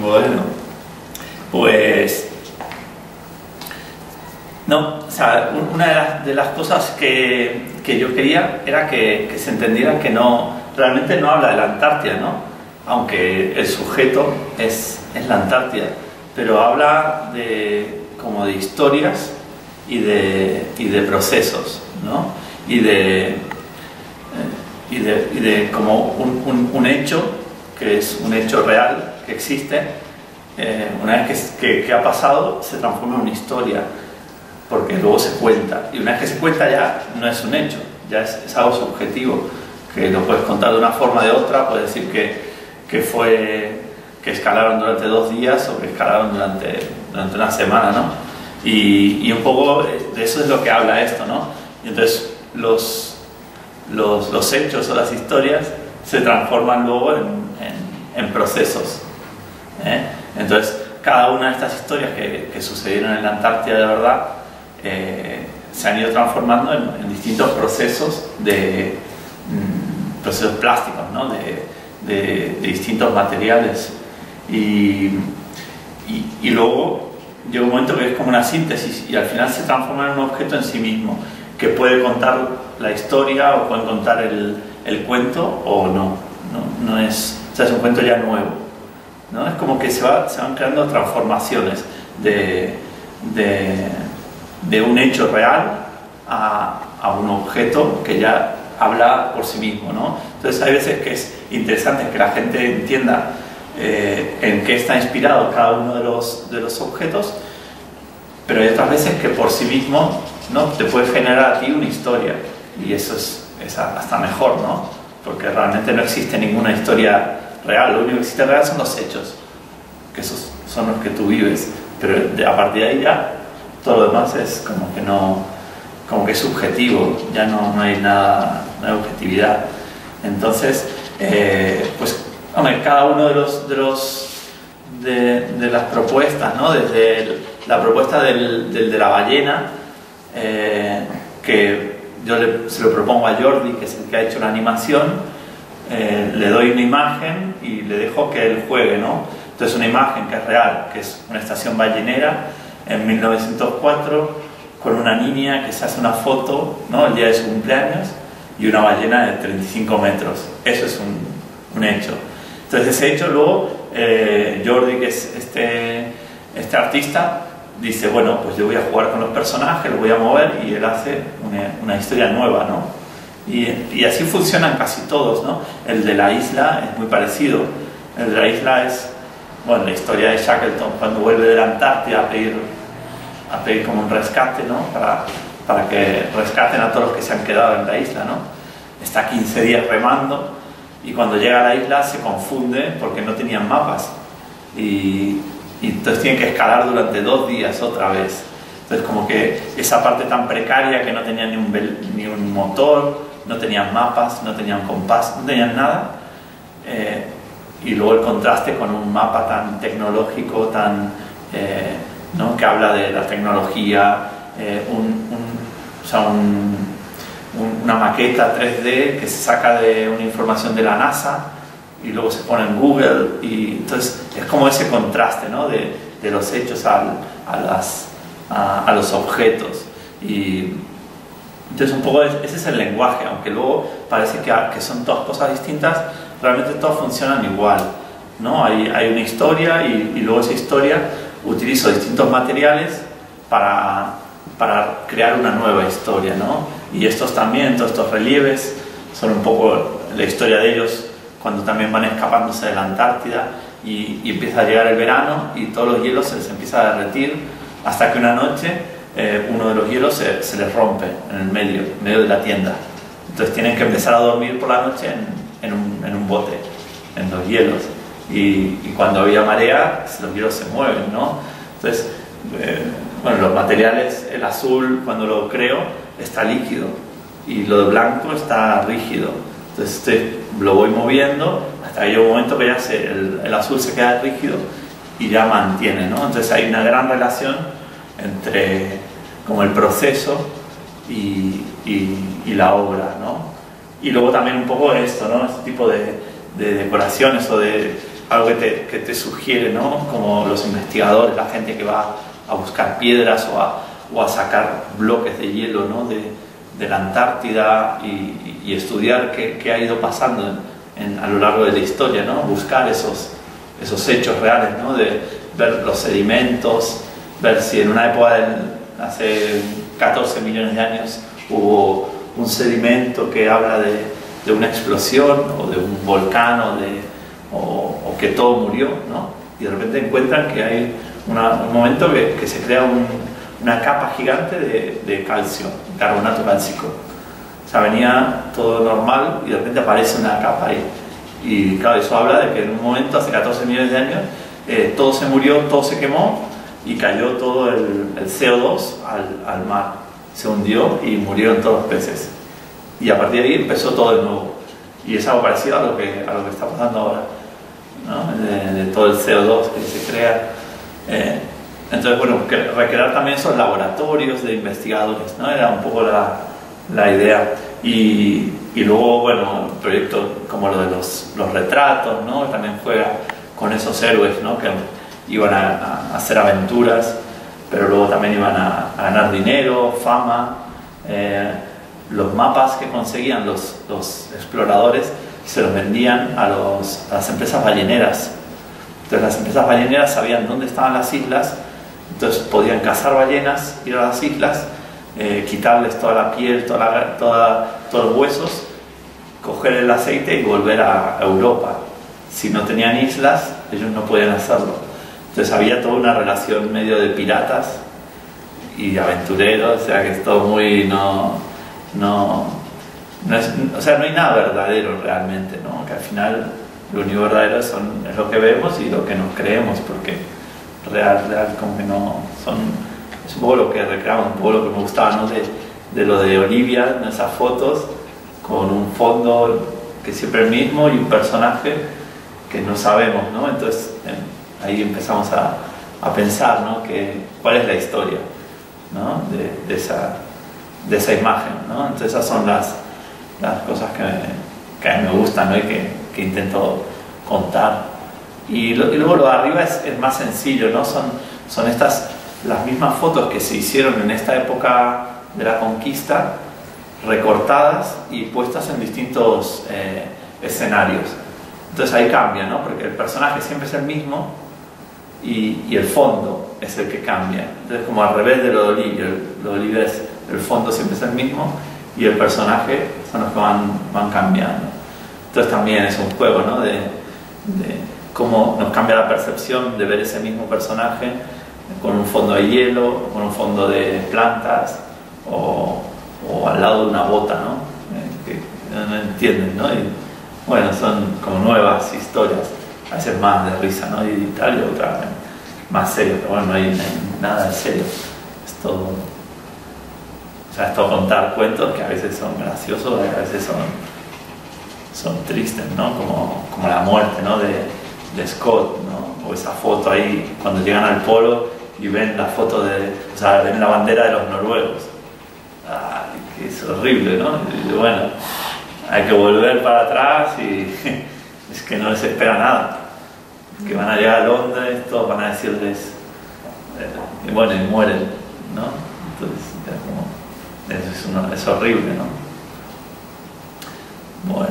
Bueno, pues no, o sea, una de las cosas que yo quería era que se entendiera que no, realmente no habla de la Antártida, ¿no? Aunque el sujeto es la Antártida, pero habla como de historias y de procesos, ¿no? Y de como un hecho que es un hecho real que existe, una vez que ha pasado se transforma en una historia, porque luego se cuenta, y una vez que se cuenta ya no es un hecho, ya es algo subjetivo, que lo puedes contar de una forma o de otra, puedes decir que escalaron durante 2 días o que escalaron durante una semana, ¿no? Y un poco de eso es lo que habla esto, ¿no? Y entonces los hechos o las historias se transforman luego en procesos, ¿eh? Entonces cada una de estas historias que sucedieron en la Antártida de verdad se han ido transformando en distintos procesos procesos plásticos, ¿no? de distintos materiales y luego llega un momento que es como una síntesis y al final se transforma en un objeto en sí mismo que puede contar la historia o puede contar el cuento o no es, o sea, es un cuento ya nuevo, ¿no? Es como que se van creando transformaciones de un hecho real a un objeto que ya habla por sí mismo, ¿no? Entonces hay veces que es interesante que la gente entienda en qué está inspirado cada uno de los objetos, pero hay otras veces que por sí mismo, ¿no? Te puede generar a ti una historia y eso es hasta mejor, ¿no? Porque realmente no existe ninguna historia real, lo único que existe real son los hechos, que esos son los que tú vives, pero a partir de ahí ya todo lo demás es como que es subjetivo, ya no hay nada, no hay objetividad. Entonces, pues, hombre, cada uno de las propuestas, ¿no? Desde la propuesta de la ballena, que yo se lo propongo a Jordi, que es el que ha hecho la animación, le doy una imagen y le dejo que él juegue, ¿no? Entonces una imagen que es real, que es una estación ballenera en 1904, con una niña que se hace una foto, ¿no? El día de su cumpleaños, y una ballena de 35 metros. Eso es un hecho. Entonces ese hecho luego, Jordi, que es este artista, dice, bueno, pues yo voy a jugar con los personajes, los voy a mover, y él hace una historia nueva, ¿no? Y así funcionan casi todos, ¿no? El de la isla es muy parecido. El de la isla es, bueno, la historia de Shackleton cuando vuelve de la Antártida a pedir como un rescate, ¿no? Para que rescaten a todos los que se han quedado en la isla, ¿no? Está 15 días remando y cuando llega a la isla se confunde porque no tenían mapas y entonces tienen que escalar durante 2 días otra vez. Entonces como que esa parte tan precaria que no tenían ni un motor, no tenían mapas, no tenían compás, no tenían nada, y luego el contraste con un mapa tan tecnológico, ¿no? Que habla de la tecnología, una maqueta 3D que se saca de una información de la NASA y luego se pone en Google, y entonces es como ese contraste, ¿no? de los hechos a los objetos. Y entonces un poco ese es el lenguaje, aunque luego parece que son todas cosas distintas, realmente todas funcionan igual, ¿no? Hay una historia y luego esa historia utilizo distintos materiales para crear una nueva historia, ¿no? Y estos también, todos estos relieves, son un poco la historia de ellos cuando también van escapándose de la Antártida y empieza a llegar el verano y todos los hielos se les empieza a derretir hasta que una noche uno de los hielos se les rompe en el medio de la tienda. Entonces tienen que empezar a dormir por la noche en un bote, en los hielos. Y cuando había marea, los hielos se mueven, ¿no? Entonces, bueno, los materiales, el azul cuando lo creo está líquido y lo de blanco está rígido. Entonces lo voy moviendo hasta que llega un momento que ya el azul se queda rígido y ya mantiene, ¿no? Entonces hay una gran relación entre como el proceso y la obra, ¿no? Y luego también un poco esto, ¿no? Este tipo de decoraciones o de algo que te sugiere, ¿no? Como los investigadores, la gente que va a buscar piedras o a sacar bloques de hielo, ¿no? de la Antártida y estudiar qué ha ido pasando a lo largo de la historia, ¿no? Buscar esos hechos reales, ¿no? De ver los sedimentos, ver si en una época hace 14 millones de años hubo un sedimento que habla de una explosión o de un volcán o que todo murió, ¿no? Y de repente encuentran que hay un momento que se crea una capa gigante de calcio, carbonato cálcico. O sea, venía todo normal y de repente aparece una capa ahí. Y claro, eso habla de que en un momento, hace 14 millones de años, todo se murió, todo se quemó y cayó todo el CO2 al mar. Se hundió y murieron todos los peces. Y a partir de ahí empezó todo de nuevo. Y es algo parecido a lo que está pasando ahora, ¿no? De todo el CO2 que se crea. Entonces, bueno, recrear también esos laboratorios de investigadores, ¿no? Era un poco la idea. Y luego, bueno, proyectos como lo de los retratos, ¿no? También juega con esos héroes, ¿no? Que iban a hacer aventuras, pero luego también iban a ganar dinero, fama. Los mapas que conseguían los exploradores se los vendían a las empresas balleneras. Entonces las empresas balleneras sabían dónde estaban las islas, entonces podían cazar ballenas, ir a las islas, quitarles toda la piel, todos los huesos, coger el aceite y volver a Europa. Si no tenían islas, ellos no podían hacerlo. Entonces había toda una relación medio de piratas y de aventureros, o sea que es todo muy... o sea, no hay nada verdadero realmente, ¿no? Que al final lo único verdadero es lo que vemos y lo que nos creemos, porque real como que no son... Es un poco lo que recreamos, un poco lo que me gustaba, ¿no? de lo de Olivia, ¿no? Esas fotos con un fondo que siempre es el mismo y un personaje que no sabemos, ¿no? Entonces ahí empezamos a pensar, ¿no? ¿Cuál es la historia, ¿no? de esa imagen, ¿no? Entonces esas son las cosas que a mí me gustan, ¿no? Y que intento contar. Y luego lo de arriba es más sencillo, ¿no? Son las mismas fotos que se hicieron en esta época de la conquista, recortadas y puestas en distintos escenarios. Entonces ahí cambia, ¿no? Porque el personaje siempre es el mismo y el fondo es el que cambia. Entonces, como al revés de lo de Olivia, lo de Olivia es el fondo siempre es el mismo y el personaje son los que van cambiando. Entonces también es un juego, ¿no? de cómo nos cambia la percepción de ver ese mismo personaje con un fondo de hielo, con un fondo de plantas o al lado de una bota, ¿no? Que no entienden, ¿no? Y bueno, son como nuevas historias, a veces más de risa, ¿no? Y tal, y otra más serio, pero bueno, no hay nada de serio. Es todo, o sea, es todo contar cuentos que a veces son graciosos, a veces son tristes, ¿no? Como la muerte, ¿no? de Scott, ¿no? O esa foto ahí cuando llegan al polo y ven la foto o sea, ven la bandera de los noruegos. Ay, que es horrible, ¿no? Y bueno, hay que volver para atrás y es que no les espera nada. Que van a llegar a Londres, todos van a decirles, y bueno, y mueren, ¿no? Entonces, es horrible, ¿no? Bueno.